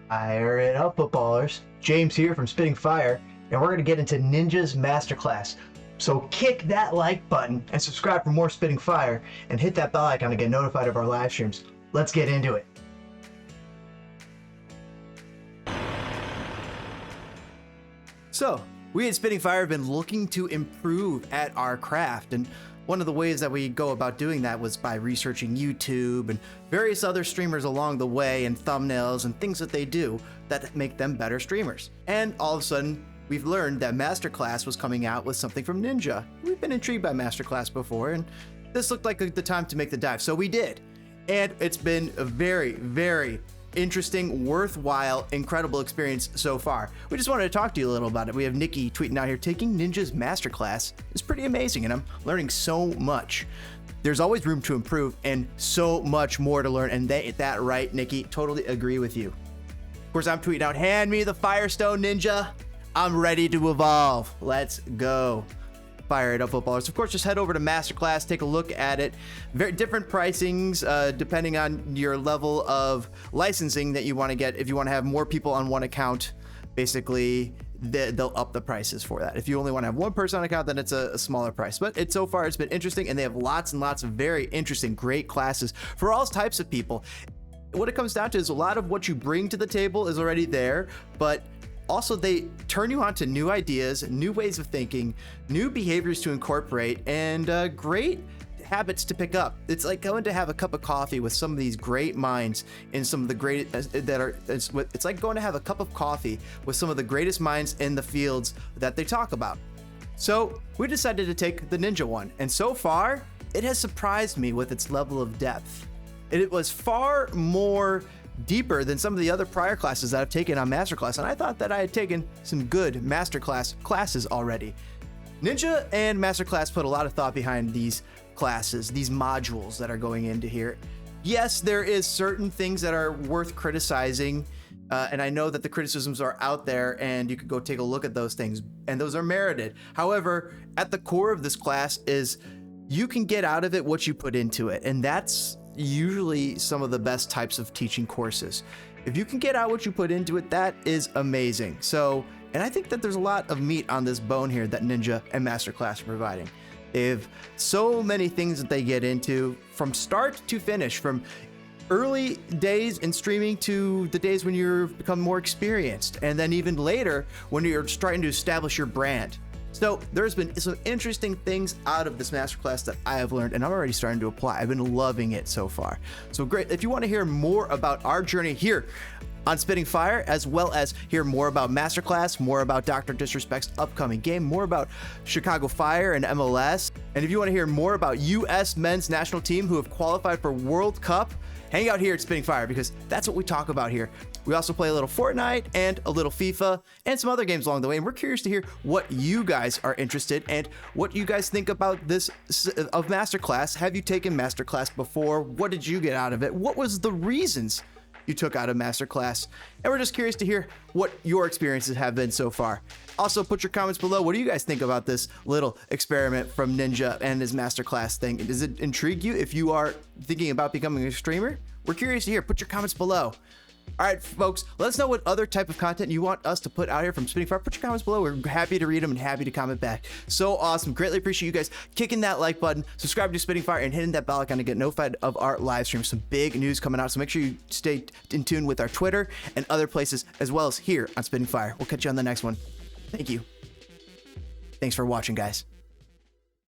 Fire it up, footballers. James here from Spitting Fire, and we're going to get into Ninja's Masterclass. So kick that like button and subscribe for more Spitting Fire, and hit that bell icon to get notified of our live streams. Let's get into it. So, we at Spitting Fire have been looking to improve at our craft, and one of the ways that we go about doing that was by researching YouTube and various other streamers along the way, and thumbnails and things that they do that make them better streamers. And all of a sudden, we've learned that Masterclass was coming out with something from Ninja. We've been intrigued by Masterclass before, and this looked like the time to make the dive, so we did. And it's been a very, very interesting, worthwhile, incredible experience so far. We just wanted to talk to you a little about it. We have Nikki tweeting out here, taking Ninja's Masterclass is pretty amazing, and I'm learning so much. There's always room to improve and so much more to learn, and that right, Nikki, totally agree with you. Of course, I'm tweeting out, hand me the Firestone, Ninja. I'm ready to evolve. Let's go. Fire it up, footballers. Of course, just head over to Masterclass, take a look at it. Very different pricings depending on your level of licensing that you want to get. If you want to have more people on one account, basically they'll up the prices for that. If you only want to have one person on account, then it's a smaller price. But so far it's been interesting, and they have lots and lots of very interesting, great classes for all types of people. What it comes down to is a lot of what you bring to the table is already there, but also, they turn you on to new ideas, new ways of thinking, new behaviors to incorporate, and great habits to pick up. It's like going to have a cup of coffee with some of these great minds in some of the great it's like going to have a cup of coffee with some of the greatest minds in the fields that they talk about. So we decided to take the Ninja one, and so far it has surprised me with its level of depth. It was far more deeper than some of the other prior classes that I've taken on Masterclass, and I thought that I had taken some good Masterclass classes already. Ninja and Masterclass put a lot of thought behind these classes, these modules that are going into here. Yes, there is certain things that are worth criticizing, and I know that the criticisms are out there, and you could go take a look at those things, and those are merited. However, at the core of this class is you can get out of it what you put into it, and that's usually some of the best types of teaching courses. If you can get out what you put into it, that is amazing. So, and I think that there's a lot of meat on this bone here that Ninja and Masterclass are providing. They have so many things that they get into from start to finish, from early days in streaming to the days when you've become more experienced, and then even later when you're starting to establish your brand. So there's been some interesting things out of this Masterclass that I have learned, and I'm already starting to apply. I've been loving it so far. So great. If you want to hear more about our journey here on Spitting Fire, as well as hear more about Masterclass, more about Dr. Disrespect's upcoming game, more about Chicago Fire and MLS, and if you want to hear more about U.S. men's national team who have qualified for World Cup, hang out here at Spitting Fire, because that's what we talk about here. We also play a little Fortnite and a little FIFA and some other games along the way, and we're curious to hear what you guys are interested and what you guys think about this of Masterclass. Have you taken Masterclass before? What did you get out of it? What was the reasons you took out of Masterclass? And we're just curious to hear what your experiences have been so far. Also, put your comments below. What do you guys think about this little experiment from Ninja and his Masterclass thing? Does it intrigue you if you are thinking about becoming a streamer? We're curious to hear. Put your comments below. All right, folks, let us know what other type of content you want us to put out here from Spitting Fire. Put your comments below. We're happy to read them and happy to comment back. So awesome. Greatly appreciate you guys kicking that like button, subscribe to Spitting Fire, and hitting that bell icon to get notified of our live streams. Some big news coming out, so make sure you stay in tune with our Twitter and other places, as well as here on Spitting Fire. We'll catch you on the next one. Thank you. Thanks for watching, guys.